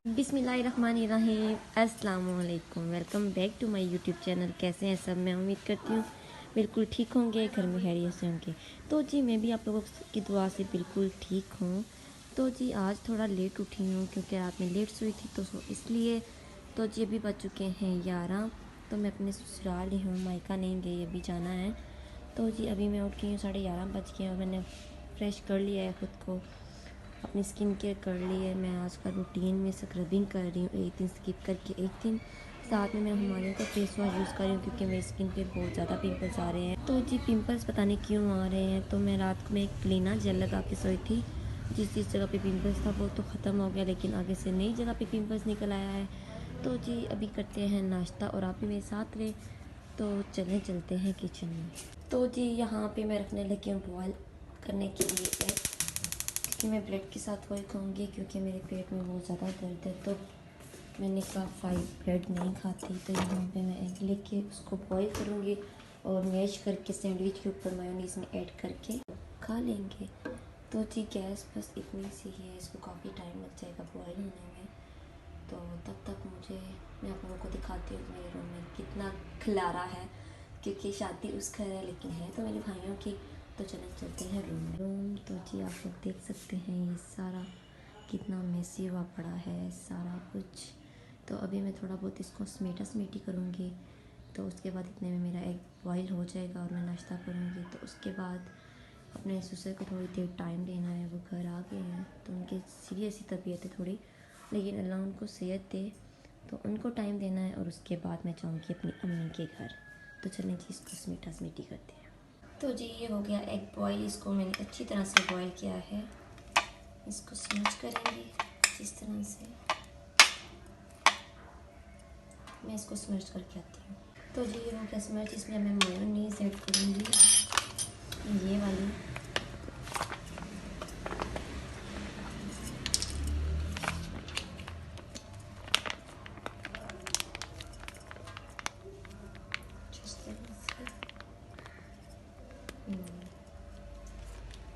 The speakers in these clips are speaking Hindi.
बिस्मिल्लाहिर्रहमानिर्रहीम, अस्सलामुअलैकुम। Welcome back to my YouTube channel. कैसे हैं सब? मैं उम्मीद करती हूँ बिल्कुल ठीक होंगे, घर में खैरियत से होंगे। तो जी मैं भी आप लोगों की दुआ से बिल्कुल ठीक हूँ। तो जी आज थोड़ा लेट उठी हूँ क्योंकि रात में लेट सोई थी, तो इसलिए तो जी अभी बज चुके हैं 11। तो मैं अपने ससुराल ही हूँ, मायका नहीं गई, अभी जाना है। तो जी अभी मैं उठ गई हूँ, 11:30 बज गए और मैंने फ्रेश कर लिया है ख़ुद को, अपनी स्किन केयर कर ली है। मैं आज का रूटीन में स्क्रबिंग कर रही हूँ, एक दिन स्किप करके एक दिन। साथ में मैं हिमालय का फेस वॉश यूज़ कर रही हूँ क्योंकि मेरी स्किन पे बहुत ज़्यादा पिंपल्स आ रहे हैं। तो जी पिंपल्स पता नहीं क्यों आ रहे हैं। तो मैं रात को एक क्लीना जेल लगा के सोई थी। जिस जगह पे पिंपल्स था वो तो ख़त्म हो गया, लेकिन आगे से नई जगह पे पिंपल्स निकल आया है। तो जी अभी करते हैं नाश्ता और आप भी मेरे साथ रहे। तो चलते हैं किचन में। तो जी यहाँ पे मैं रखने लगी हूँ बॉयल करने के लिए एग, कि मैं ब्रेड के साथ वही खाऊंगी क्योंकि मेरे पेट में बहुत ज़्यादा दर्द है। तो मैंने कहा ब्रेड नहीं खाती, तो यहाँ पे मैं एग लेके उसको बॉईल करूँगी और मैश करके सैंडविच के ऊपर मेयोनीज में ऐड करके खा लेंगे। तो जी गैस बस इतनी सी है, इसको काफ़ी टाइम लग जाएगा बॉयल होने में। तो तब तक मैं आप लोगों को दिखाती हूँ मेरे रूम में कितना खिलारा है, क्योंकि शादी उस घर है लेकिन है तो मेरे भाइयों की। तो चलते हैं रूम। तो जी आप लोग देख सकते हैं ये सारा कितना मेसी हुआ पड़ा है सारा कुछ। तो अभी मैं थोड़ा बहुत इसको समेटी करूँगी। तो उसके बाद इतने में मेरा एग बॉईल हो जाएगा और मैं नाश्ता करूँगी। तो उसके बाद अपने ससुर को थोड़ी देर टाइम देना है, वो घर आ गए हैं। तो उनकी सीरियस सी तबीयत है थोड़ी, लेकिन अल्लाह उनको सेहत दे, तो उनको टाइम देना है। और उसके बाद मैं जाऊँगी अपनी अम्मी के घर। तो चलें जी इसको समेटी करते हैं। तो जी ये हो गया एग बॉईल, इसको मैंने अच्छी तरह से बॉईल किया है। इसको स्मैश करेंगे इस तरह से। मैं इसको स्मैश करके आती हूँ। तो जी ये हो गया स्मैश, इसमें मैं मेयोनीज ऐड करूँगी, ये वाली।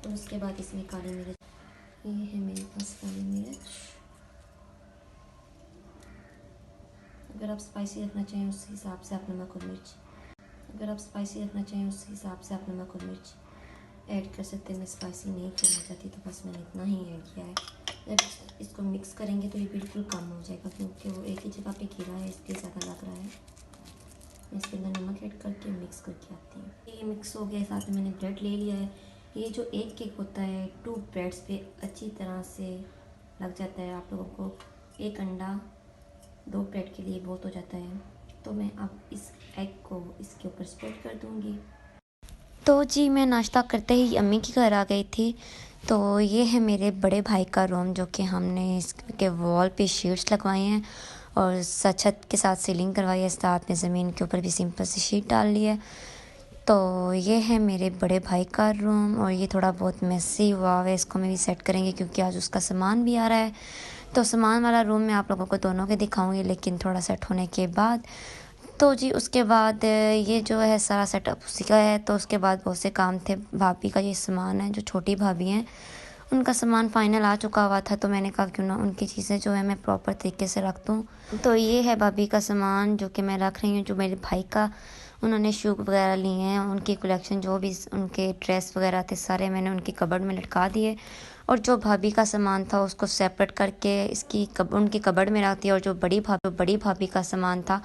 और उसके बाद इसमें काली मिर्च, ये है मेरे पास काली मिर्च। अगर आप स्पाइसी रखना चाहें उस हिसाब से आप नमक और मिर्च ऐड कर सकते हैं। मैं स्पाइसी नहीं करना चाहती तो बस मैंने इतना ही ऐड किया है। जब इसको मिक्स करेंगे तो ये बिल्कुल कम हो जाएगा, क्योंकि वो एक ही जगह पे गिरा है इसलिए ज़्यादा लग रहा है। मैं इसके अंदर नमक ऐड करके मिक्स करके आती हूँ। ये मिक्स हो गया, साथ में मैंने ब्रेड ले लिया है। ये जो एक केक होता है 2 ब्रेड्स पे अच्छी तरह से लग जाता है। आप लोगों को एक अंडा 2 ब्रेड के लिए बहुत हो जाता है। तो मैं अब इस एग को इसके ऊपर स्प्रेड कर दूँगी। तो जी मैं नाश्ता करते ही अम्मी के घर आ गई थी। तो ये है मेरे बड़े भाई का रूम, जो कि हमने इसके वॉल पे शीट्स लगवाए हैं और छत के साथ सीलिंग करवाई है, साथ में ज़मीन के ऊपर भी सिंपल सी शीट डाल ली है। तो ये है मेरे बड़े भाई का रूम और ये थोड़ा बहुत मेसी हुआ है, इसको मैं भी सेट करेंगे क्योंकि आज उसका सामान भी आ रहा है। तो सामान वाला रूम मैं आप लोगों को दोनों के दिखाऊंगी, लेकिन थोड़ा सेट होने के बाद। तो जी उसके बाद ये जो है सारा सेटअप उसी का है। तो उसके बाद बहुत से काम थे। भाभी का ये सामान है, जो छोटी भाभी हैं उनका सामान फाइनल आ चुका हुआ था, तो मैंने कहा क्यों ना उनकी चीज़ें जो है मैं प्रॉपर तरीके से रख दूँ। तो ये है भाभी का सामान जो कि मैं रख रही हूँ, जो मेरे भाई का उन्होंने शू वगैरह लिए हैं, उनकी कलेक्शन जो भी उनके ड्रेस वगैरह थे सारे मैंने उनकी कबर्ड में लटका दिए। और जो भाभी का सामान था उसको सेपरेट करके उनकी कबर्ड में रख दिया। और जो बड़ी भाभी का सामान था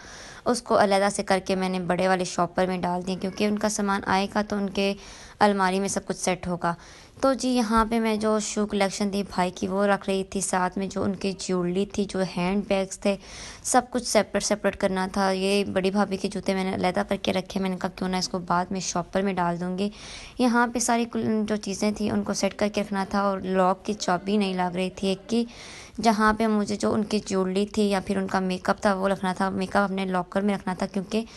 उसको अलहदा से करके मैंने बड़े वाले शॉपर में डाल दिया, क्योंकि उनका सामान आएगा तो उनके अलमारी में सब कुछ सेट होगा। तो जी यहाँ पे मैं जो शू कलेक्शन थी भाई की वो रख रही थी, साथ में जो उनकी ज्वेलरी थी, जो हैंड बैग्स थे, सब कुछ सेपरेट करना था। ये बड़ी भाभी के जूते मैंने अलहदा करके रखे, मैंने कहा क्यों ना इसको बाद में शॉपर में डाल दूँगी। यहाँ पे सारी जो चीज़ें थी उनको सेट करके रखना था। और लॉक की चाबी नहीं लग रही थी एक की, जहाँ पे मुझे जो उनकी ज्वेलरी थी या फिर उनका मेकअप था वो रखना था। मेकअप अपने लॉकर में रखना था, क्योंकि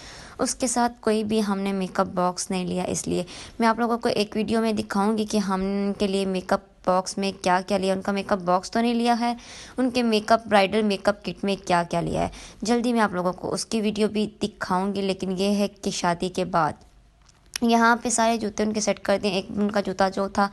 उसके साथ कोई भी हमने मेकअप बॉक्स नहीं लिया। इसलिए मैं आप लोगों को एक वीडियो में दिखाऊंगी कि हम उनके लिए मेकअप बॉक्स में क्या क्या लिया। उनका मेकअप बॉक्स तो नहीं लिया है, उनके ब्राइडल मेकअप किट में क्या क्या लिया है। जल्दी मैं आप लोगों को उसकी वीडियो भी दिखाऊंगी, लेकिन ये है कि शादी के बाद यहाँ पे सारे जूते उनके सेट कर दिए। एक उनका जूता जो था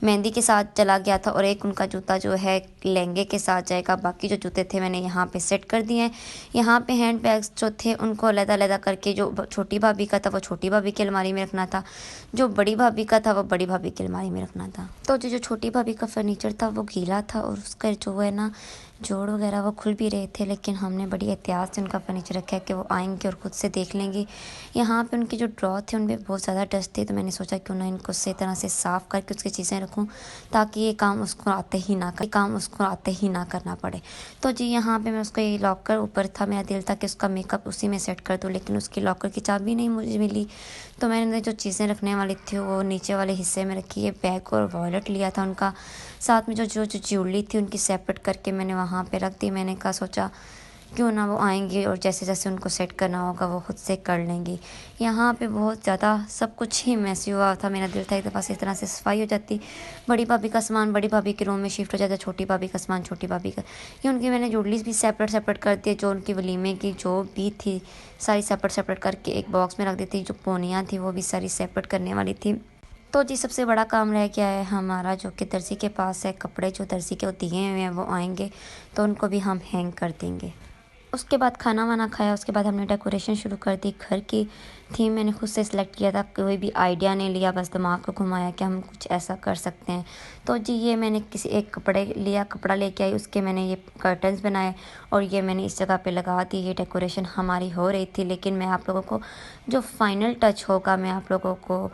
मेहंदी के साथ चला गया था और एक उनका जूता जो है लहंगे के साथ जाएगा। बाकी जो जूते थे मैंने यहाँ पे सेट कर दिए हैं। यहाँ पे हैंड बैग्स जो थे उनको अलग-अलग करके जो छोटी भाभी का था वो छोटी भाभी की अलमारी में रखना था, जो बड़ी भाभी का था वो बड़ी भाभी की अलमारी में रखना था। तो जो छोटी भाभी का फर्नीचर था वो गीला था और उसका जो है ना जोड़ वगैरह वो खुल भी रहे थे, लेकिन हमने बड़ी एहतियात से उनका फर्नीचर रखा है कि वो आएंगे और ख़ुद से देख लेंगे। यहाँ पे उनकी जो ड्रॉ थे उनमें बहुत ज़्यादा डस्ट थी, तो मैंने सोचा क्यों ना इनको सही तरह से साफ़ करके उसकी चीज़ें रखूँ ताकि ये काम उसको आते ही ना करना पड़े। तो जी यहाँ पे मैं उसका ये लॉकर ऊपर था, मेरा दिल था कि उसका मेकअप उसी में सेट कर दूँ, लेकिन उसकी लॉकर की चाबी नहीं मुझे मिली। तो मैंने जो चीज़ें रखने वाली थी वो नीचे वाले हिस्से में रखी है। बैग और वॉलेट लिया था उनका, साथ में जो ज्वेलरी थी उनकी सेपरेट करके मैंने वहाँ पे रख दी। मैंने कहा सोचा क्यों ना वो आएंगे और जैसे जैसे उनको सेट करना होगा वो खुद से कर लेंगी। यहाँ पे बहुत ज़्यादा सब कुछ ही मैसी हुआ था। मेरा दिल था एक दफ़ा से इस तरह से सफाई हो जाती, बड़ी भाभी का सामान बड़ी भाभी के रूम में शिफ्ट हो जाता, छोटी भाभी का सामान छोटी भाभी का। ये उनकी मैंने ज्वेलरीज भी सेपरेट कर दी, जो उनकी वलीमे की जो भी थी सारी सेपरेट करके एक बॉक्स में रख दी थी। जो पोनियाँ थी वो भी सारी सेपरेट करने वाली थी। तो जी सबसे बड़ा काम रह गया है हमारा, जो कि दर्जी के पास है। कपड़े जो दर्जी के दिए हुए हैं वो आएंगे तो उनको भी हम हैंग कर देंगे। उसके बाद खाना वाना खाया, उसके बाद हमने डेकोरेशन शुरू कर दी। घर की थीम मैंने खुद से सिलेक्ट किया था, कोई भी आइडिया नहीं लिया, बस दिमाग को घुमाया कि हम कुछ ऐसा कर सकते हैं। तो जी ये मैंने किसी एक कपड़ा लेके आई, उसके मैंने ये कर्टन्स बनाए और ये मैंने इस जगह पे लगा दी। ये डेकोरेशन हमारी हो रही थी, लेकिन मैं आप लोगों को जो फाइनल टच होगा मैं आप लोगों को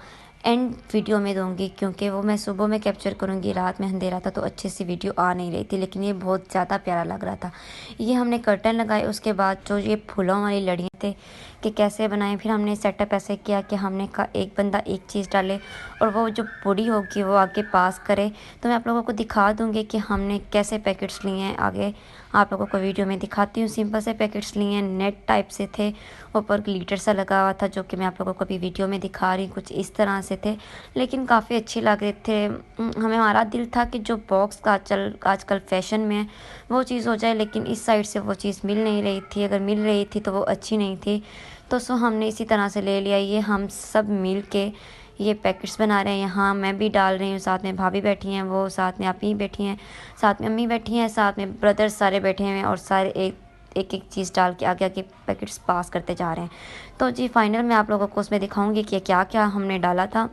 एंड वीडियो में दूंगी, क्योंकि वो मैं सुबह में कैप्चर करूंगी, रात में अंधेरा था तो अच्छे से वीडियो आ नहीं रही थी, लेकिन ये बहुत ज़्यादा प्यारा लग रहा था। ये हमने कर्टन लगाए, उसके बाद जो ये फूलों वाली लड़ियाँ थे कि कैसे बनाएं। फिर हमने सेटअप ऐसे किया कि हमने कहा एक बंदा एक चीज़ डाले और वो जो पूरी होगी वो आगे पास करे। तो मैं आप लोगों को दिखा दूँगी कि हमने कैसे पैकेट्स लिए हैं, आगे आप लोगों को वीडियो में दिखाती हूँ। सिंपल से पैकेट्स लिए हैं, नेट टाइप से थे, ऊपर ग्लिटर सा लगा हुआ था, जो कि मैं आप लोगों को अभी वीडियो में दिखा रही हूँ। कुछ इस तरह से थे, लेकिन काफ़ी अच्छे लग रहे थे। हमारा दिल था कि जो बॉक्स का आजकल फैशन में है वो चीज़ हो जाए, लेकिन इस साइड से वो चीज़ मिल नहीं रही थी। अगर मिल रही थी तो वो अच्छी नहीं थी, तो हमने इसी तरह से ले लिया। ये हम सब मिल के ये पैकेट्स बना रहे हैं। यहाँ मैं भी डाल रही हूँ, साथ में भाभी बैठी हैं, वो साथ में आप ही बैठी हैं, साथ में अम्मी बैठी हैं, साथ में ब्रदर्स सारे बैठे हुए हैं और सारे एक चीज़ डाल के आगे आगे पैकेट्स पास करते जा रहे हैं। तो जी फाइनल मैं आप लोगों को उसमें दिखाऊंगी कि क्या क्या हमने डाला था।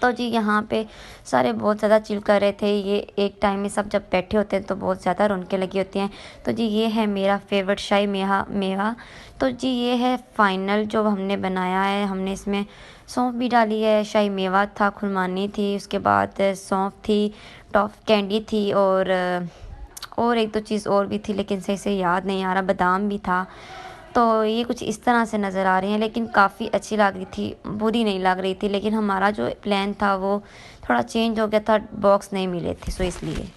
तो जी यहाँ पे सारे बहुत ज़्यादा चिल कर रहे थे। ये एक टाइम में सब जब बैठे होते हैं तो बहुत ज़्यादा रौनकें लगी होती हैं। तो जी ये है मेरा फेवरेट शाही मेवा। तो जी ये है फाइनल जो हमने बनाया है। हमने इसमें सौंफ भी डाली है, शाही मेवा था, खुरमानी थी, उसके बाद सौंफ थी, टॉफ कैंडी थी और एक दो चीज़ और भी थी, लेकिन सही से याद नहीं आ रहा, बादाम भी था। तो ये कुछ इस तरह से नज़र आ रही हैं, लेकिन काफ़ी अच्छी लग रही थी, बुरी नहीं लग रही थी। लेकिन हमारा जो प्लान था वो थोड़ा चेंज हो गया था, बॉक्स नहीं मिले थे, सो इसलिए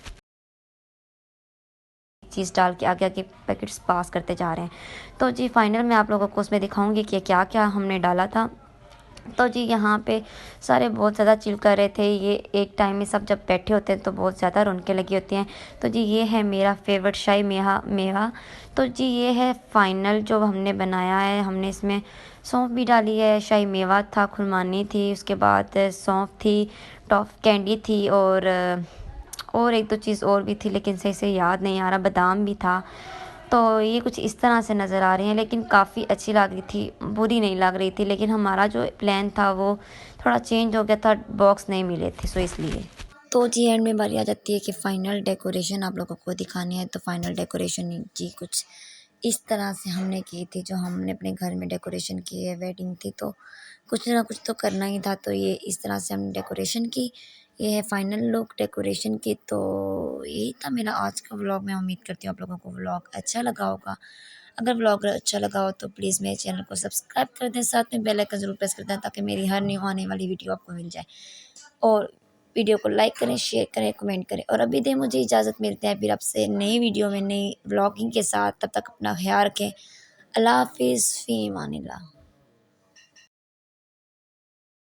चीज़ डाल के आगे आगे पैकेट्स पास करते जा रहे हैं। तो जी फाइनल मैं आप लोगों को उसमें दिखाऊंगी कि क्या क्या हमने डाला था। तो जी यहाँ पे सारे बहुत ज़्यादा चिल कर रहे थे। ये एक टाइम में सब जब बैठे होते हैं तो बहुत ज़्यादा रौनकें लगी होती हैं। तो जी ये है मेरा फेवरेट शाही मेवा। तो जी ये है फाइनल जो हमने बनाया है। हमने इसमें सौंफ भी डाली है, शाही मेवा था, खुरमानी थी, उसके बाद सौंफ थी, टॉफ कैंडी थी और एक दो चीज़ और भी थी, लेकिन सही से याद नहीं आ रहा, बादाम भी था। तो ये कुछ इस तरह से नज़र आ रही हैं, लेकिन काफ़ी अच्छी लग रही थी, बुरी नहीं लग रही थी। लेकिन हमारा जो प्लान था वो थोड़ा चेंज हो गया था, बॉक्स नहीं मिले थे, सो इसलिए। तो जी एंड में बारी आ जाती है कि फ़ाइनल डेकोरेशन आप लोगों को दिखानी है। तो फाइनल डेकोरेशन जी कुछ इस तरह से हमने की थी। जो हमने अपने घर में डेकोरेशन की है, वेडिंग थी तो कुछ ना कुछ तो करना ही था, तो ये इस तरह से हमने डेकोरेशन की। ये है फाइनल लुक डेकोरेशन की। तो यही था मेरा आज का व्लॉग। मैं उम्मीद करती हूँ आप लोगों को व्लॉग अच्छा लगा होगा। अगर व्लॉग अच्छा लगा हो तो प्लीज़ मेरे चैनल को सब्सक्राइब कर दें, साथ में बेल आइकन ज़रूर प्रेस कर दें ताकि मेरी हर न्यू आने वाली वीडियो आपको मिल जाए। और वीडियो को लाइक करें, शेयर करें, कमेंट करें और अभी दें मुझे इजाज़त। मिलते हैं फिर आपसे नई वीडियो में नई व्लॉगिंग के साथ। तब तक अपना ख्याल रखें। अल्लाह हाफ़िज़, फ़ी अमानिल्लाह।